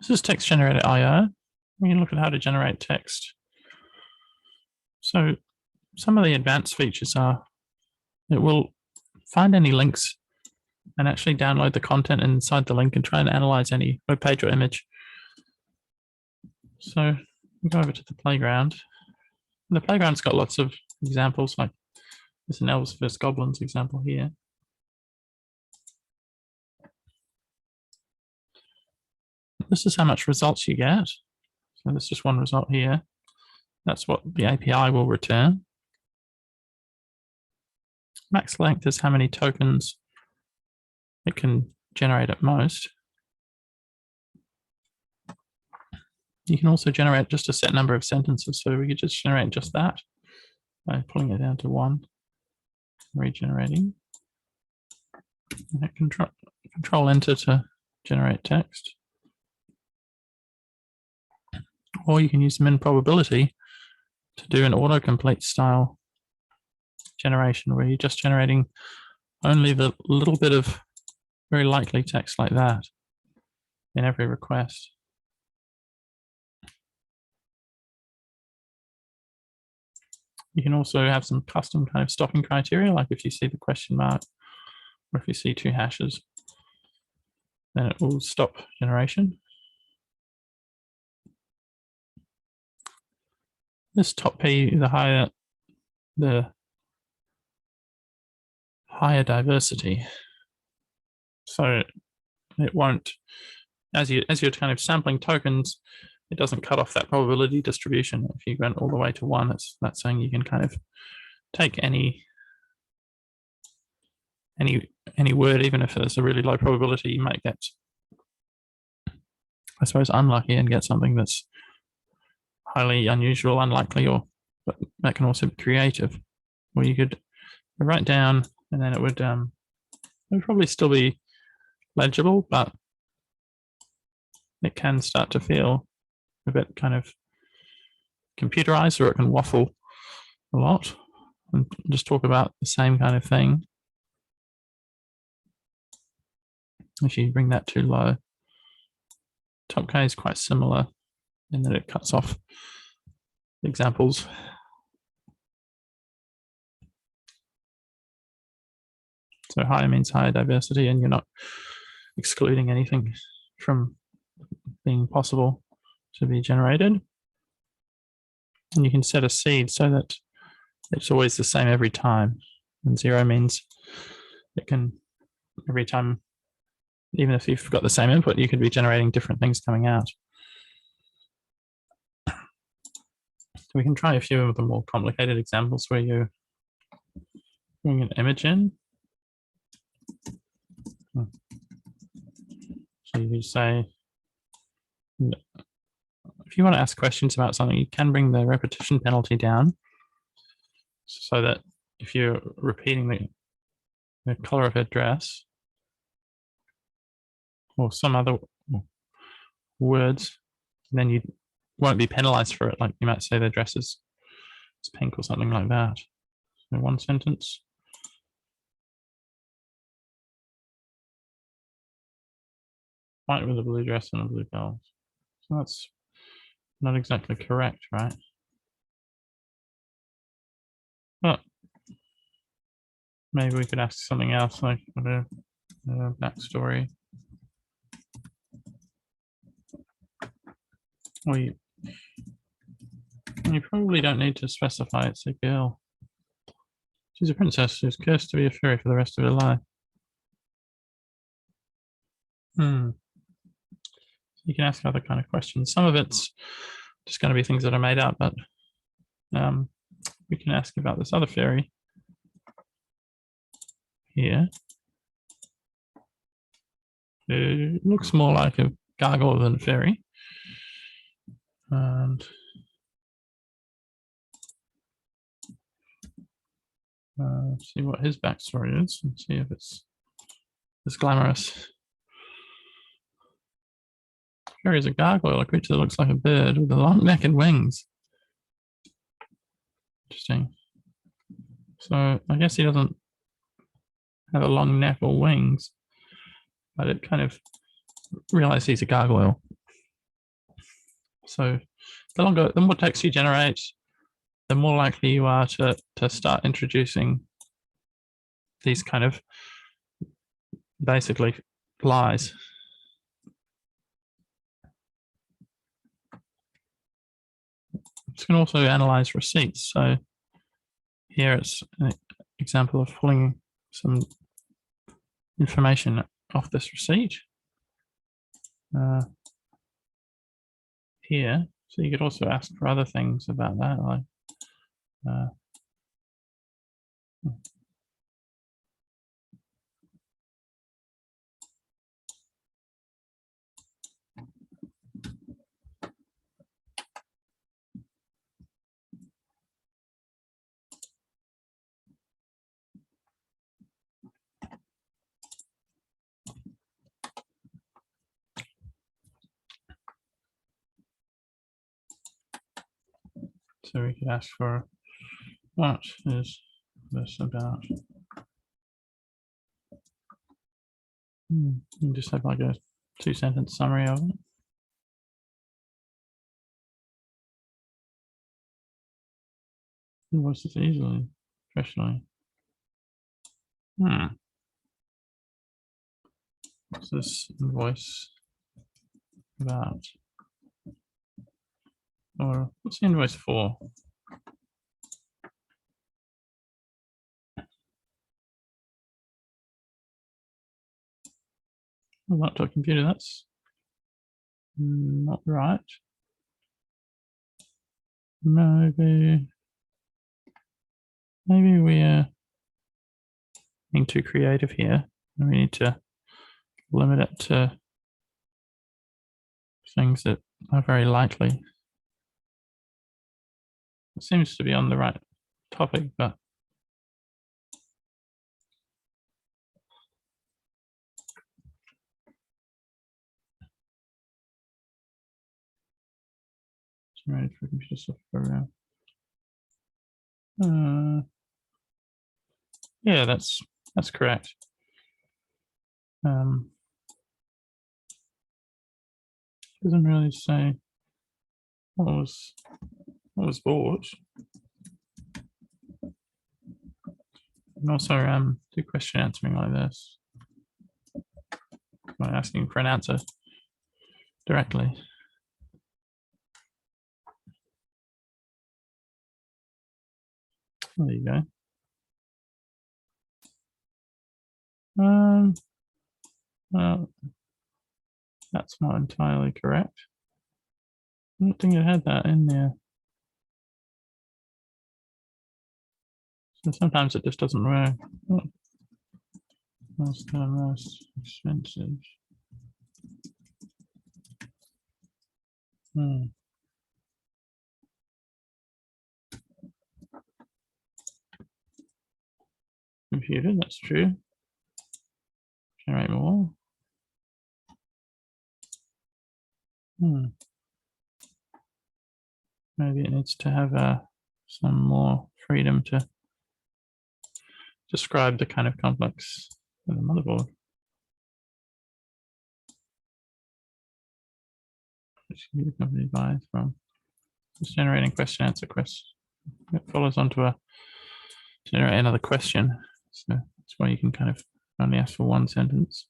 This is text generator IO. We can look at how to generate text. So some of the advanced features are it will find any links and actually download the content inside the link and try and analyze any web page or image. So we go over to the playground. The playground's got lots of examples, like there's an Elves vs Goblins example here. This is how much results you get. So there's just one result here. That's what the API will return. Max length is how many tokens it can generate at most. You can also generate just a set number of sentences. So we could just generate just that by pulling it down to 1, regenerating. And hit control enter to generate text. Or you can use min probability to do an autocomplete style generation where you're just generating only the little bit of very likely text like that in every request. You can also have some custom kind of stopping criteria, like if you see the question mark or if you see 2 hashes, then it will stop generation. This top P, the higher diversity. So it won't, as you're kind of sampling tokens, it doesn't cut off that probability distribution. If you went all the way to 1, that's saying you can kind of take any word, even if it's a really low probability, you might get, I suppose, unlucky and get something that's highly unusual, unlikely, but that can also be creative. Or you could write down, and then it would probably still be legible, but it can start to feel a bit kind of computerized, or it can waffle a lot and just talk about the same kind of thing. If you bring that too low, top K is quite similar in that it cuts off examples. So higher means higher diversity, and you're not excluding anything from being possible to be generated. And you can set a seed so that it's always the same every time. And 0 means it can, every time, even if you've got the same input, you could be generating different things coming out. So we can try a few of the more complicated examples where you bring an image in. So you say, if you want to ask questions about something, you can bring the repetition penalty down so that if you're repeating the color of her dress or some other words, then you won't be penalized for it. Like you might say the dress is pink or something like that. So 1 sentence. White with a blue dress and a blue belt. So that's not exactly correct, right? But maybe we could ask something else, like a backstory. Or you probably don't need to specify it's a girl. She's a princess who's cursed to be a fairy for the rest of her life. You can ask other kind of questions. Some of it's just going to be things that are made up, but we can ask about this other fairy here. It looks more like a gargoyle than a fairy. And see what his backstory is and see if it's as glamorous. Fairy is a gargoyle, a creature that looks like a bird with a long neck and wings. Interesting. So I guess he doesn't have a long neck or wings, but it kind of realized he's a gargoyle. So the more text you generate, the more likely you are to start introducing these kind of basically lies. It's going to also analyze receipts. So here it's an example of pulling some information off this receipt. Here, so you could also ask for other things about that, like so we could ask for, what is this about? You just have like a 2-sentence summary of it. Invoice this easily, professionally. What's this invoice about? Or what's the invoice for? A laptop computer, that's not right. Maybe we're being too creative here. We need to limit it to things that are very likely. It seems to be on the right topic, but generated for computer software. Yeah, that's correct. Doesn't really say what was bought. And also do question answering like this by asking for an answer directly. There you go. Well, that's not entirely correct. I don't think it had that in there. So sometimes it just doesn't work. Most expensive. Computer, that's true. Generate more. Maybe it needs to have some more freedom to describe the kind of complex in the motherboard. Which the company buys from. It's generating question answer question. It follows on to generate another question. So that's why you can kind of only ask for one sentence.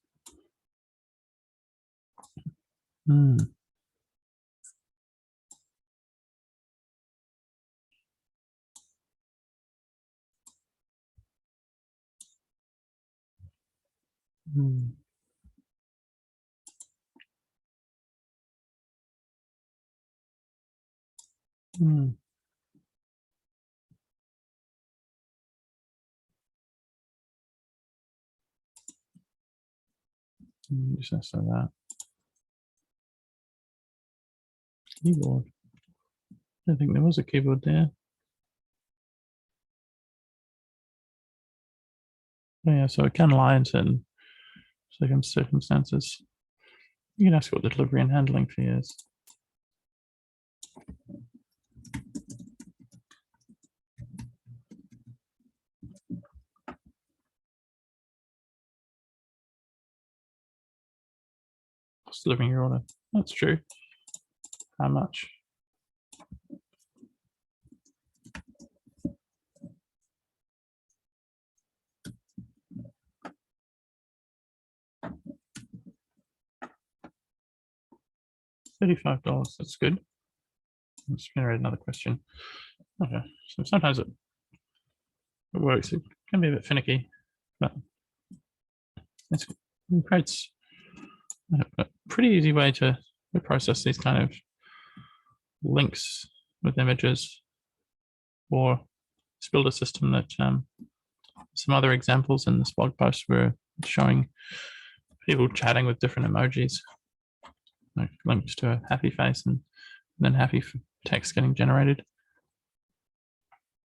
Just answer that. Keyboard. I don't think there was a keyboard there. Oh yeah, so it can lie in certain circumstances. You can ask what the delivery and handling fee is. Just delivering your order. That's true. how much? $35, that's good. Let's generate another question. Okay, so sometimes it works. It can be a bit finicky, but it creates a pretty easy way to process these kind of links with images, or build a system that some other examples in this blog post were showing people chatting with different emojis, like links to a happy face and then happy text getting generated.